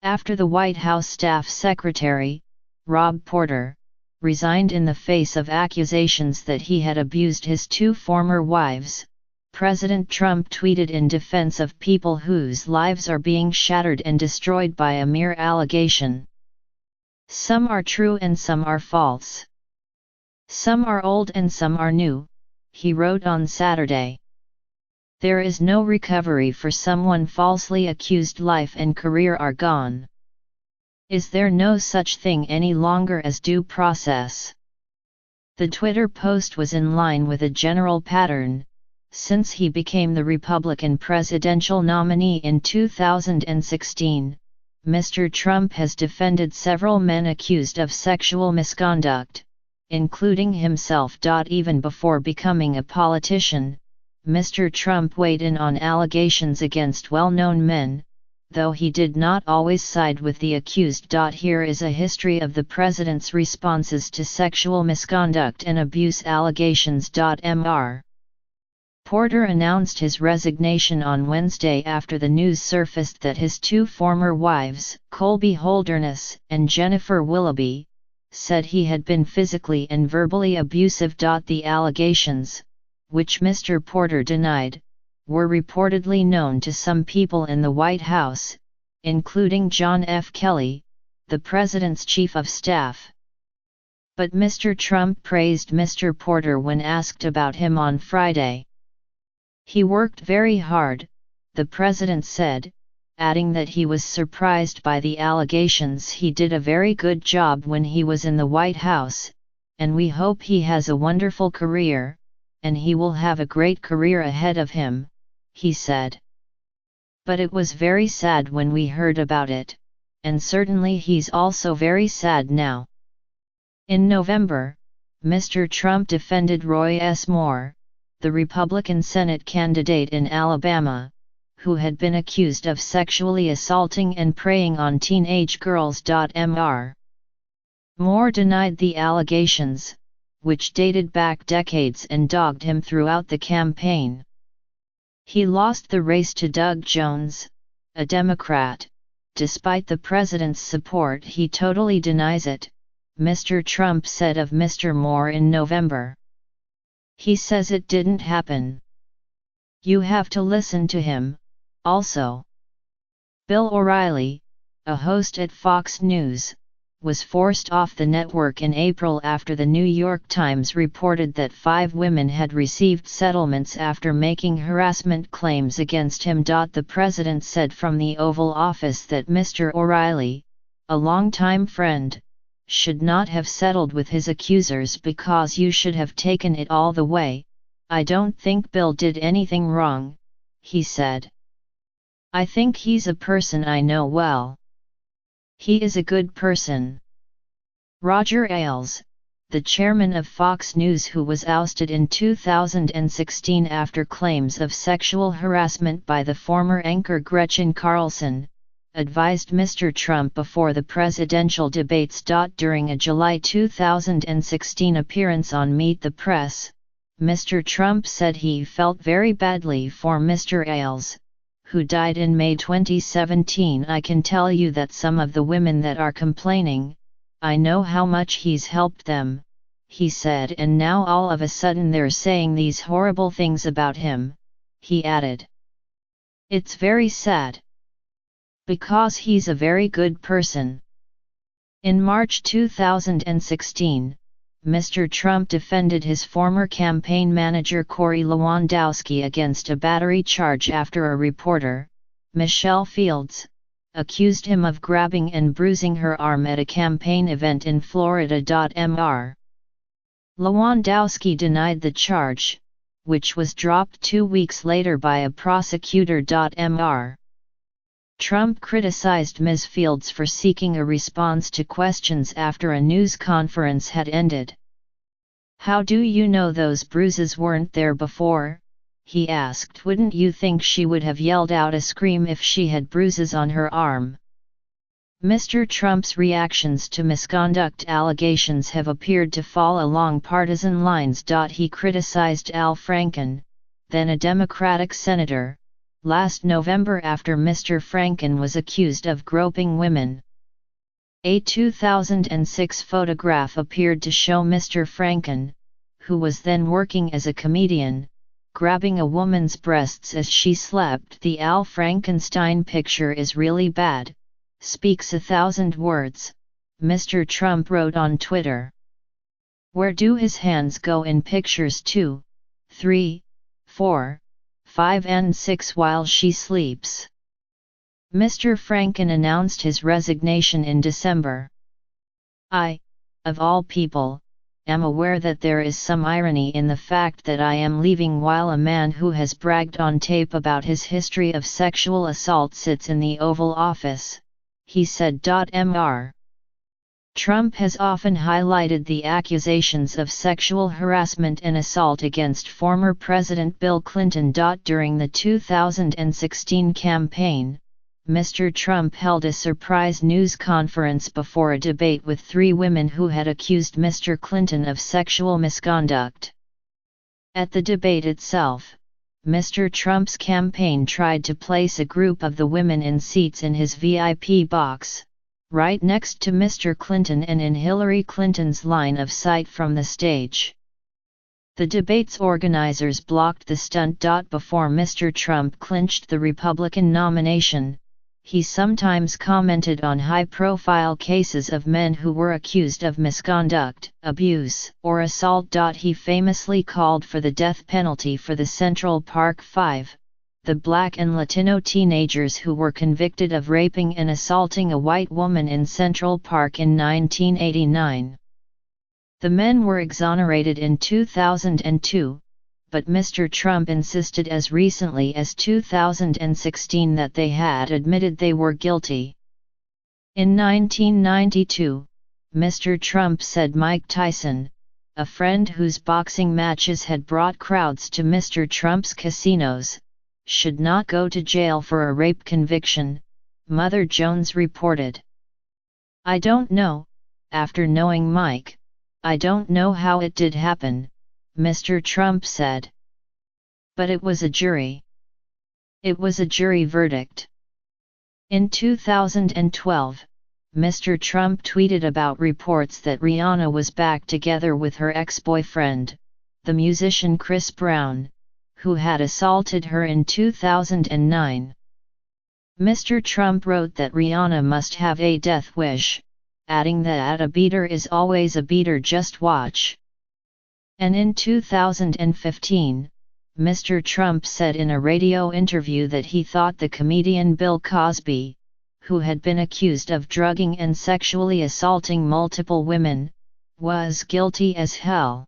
After the White House staff secretary, Rob Porter, resigned in the face of accusations that he had abused his two former wives, President Trump tweeted in defense of people whose lives are being shattered and destroyed by a mere allegation. "Some are true and some are false. Some are old and some are new," he wrote on Saturday. "There is no recovery for someone falsely accused. Life and career are gone. Is there no such thing any longer as due process?" The Twitter post was in line with a general pattern. Since he became the Republican presidential nominee in 2016, Mr. Trump has defended several men accused of sexual misconduct, including himself. Even before becoming a politician, Mr. Trump weighed in on allegations against well-known men, though he did not always side with the accused. Here is a history of the president's responses to sexual misconduct and abuse allegations. Mr. Porter announced his resignation on Wednesday after the news surfaced that his two former wives, Colby Holderness and Jennifer Willoughby, said he had been physically and verbally abusive. The allegations, which Mr. Porter denied, were reportedly known to some people in the White House, including John F. Kelly, the president's chief of staff. But Mr. Trump praised Mr. Porter when asked about him on Friday. "He worked very hard," the president said, adding that he was surprised by the allegations. "He did a very good job when he was in the White House, and we hope he has a wonderful career, and he will have a great career ahead of him," he said. "But it was very sad when we heard about it, and certainly he's also very sad now." In November, Mr. Trump defended Roy S. Moore, the Republican Senate candidate in Alabama, who had been accused of sexually assaulting and preying on teenage girls. Mr. Moore denied the allegations, which dated back decades and dogged him throughout the campaign. He lost the race to Doug Jones, a Democrat. "Despite the president's support, he totally denies it," Mr. Trump said of Mr. Moore in November. "He says it didn't happen. You have to listen to him." Also, Bill O'Reilly, a host at Fox News, was forced off the network in April after the New York Times reported that 5 women had received settlements after making harassment claims against him. The president said from the Oval Office that Mr. O'Reilly, a longtime friend, should not have settled with his accusers because you should have taken it all the way. "I don't think Bill did anything wrong," he said. "I think he's a person I know well. He is a good person." Roger Ailes, the chairman of Fox News who was ousted in 2016 after claims of sexual harassment by the former anchor Gretchen Carlson, advised Mr. Trump before the presidential debates. During a July 2016 appearance on Meet the Press, Mr. Trump said he felt very badly for Mr. Ailes, who died in May 2017. "I can tell you that some of the women that are complaining, I know how much he's helped them," he said, "and now all of a sudden they're saying these horrible things about him," he added. "It's very sad. Because he's a very good person." In March 2016, Mr. Trump defended his former campaign manager Corey Lewandowski against a battery charge after a reporter, Michelle Fields, accused him of grabbing and bruising her arm at a campaign event in Florida. Mr. Lewandowski denied the charge, which was dropped 2 weeks later by a prosecutor. Mr. Trump criticized Ms. Fields for seeking a response to questions after a news conference had ended. "How do you know those bruises weren't there before?" he asked. "Wouldn't you think she would have yelled out a scream if she had bruises on her arm?" Mr. Trump's reactions to misconduct allegations have appeared to fall along partisan lines. He criticized Al Franken, then a Democratic senator, last November after Mr. Franken was accused of groping women. A 2006 photograph appeared to show Mr. Franken, who was then working as a comedian, grabbing a woman's breasts as she slept. The Al Frankenstein picture is really bad, speaks 1,000 words, Mr. Trump wrote on Twitter. Where do his hands go in pictures 2, 3, 4, 5 and 6 while she sleeps? Mr. Franken announced his resignation in December. I, of all people, am aware that there is some irony in the fact that I am leaving while a man who has bragged on tape about his history of sexual assault sits in the Oval Office, he said. Mr. Trump has often highlighted the accusations of sexual harassment and assault against former President Bill Clinton. During the 2016 campaign, Mr. Trump held a surprise news conference before a debate with 3 women who had accused Mr. Clinton of sexual misconduct. At the debate itself, Mr. Trump's campaign tried to place a group of the women in seats in his VIP box, right next to Mr. Clinton and in Hillary Clinton's line of sight from the stage. The debate's organizers blocked the stunt. Before Mr. Trump clinched the Republican nomination, he sometimes commented on high-profile cases of men who were accused of misconduct, abuse, or assault. He famously called for the death penalty for the Central Park Five, the Black and Latino teenagers who were convicted of raping and assaulting a white woman in Central Park in 1989. The men were exonerated in 2002, but Mr. Trump insisted as recently as 2016 that they had admitted they were guilty. In 1992, Mr. Trump said Mike Tyson, a friend whose boxing matches had brought crowds to Mr. Trump's casinos, should not go to jail for a rape conviction, Mother Jones reported. I don't know, after knowing Mike, I don't know how it did happen, Mr. Trump said. But it was a jury. It was a jury verdict. In 2012, Mr. Trump tweeted about reports that Rihanna was back together with her ex-boyfriend, the musician Chris Brown, who had assaulted her in 2009. Mr. Trump wrote that Rihanna must have a death wish, adding that a beater is always a beater, just watch. And in 2015, Mr. Trump said in a radio interview that he thought the comedian Bill Cosby, who had been accused of drugging and sexually assaulting multiple women, was guilty as hell.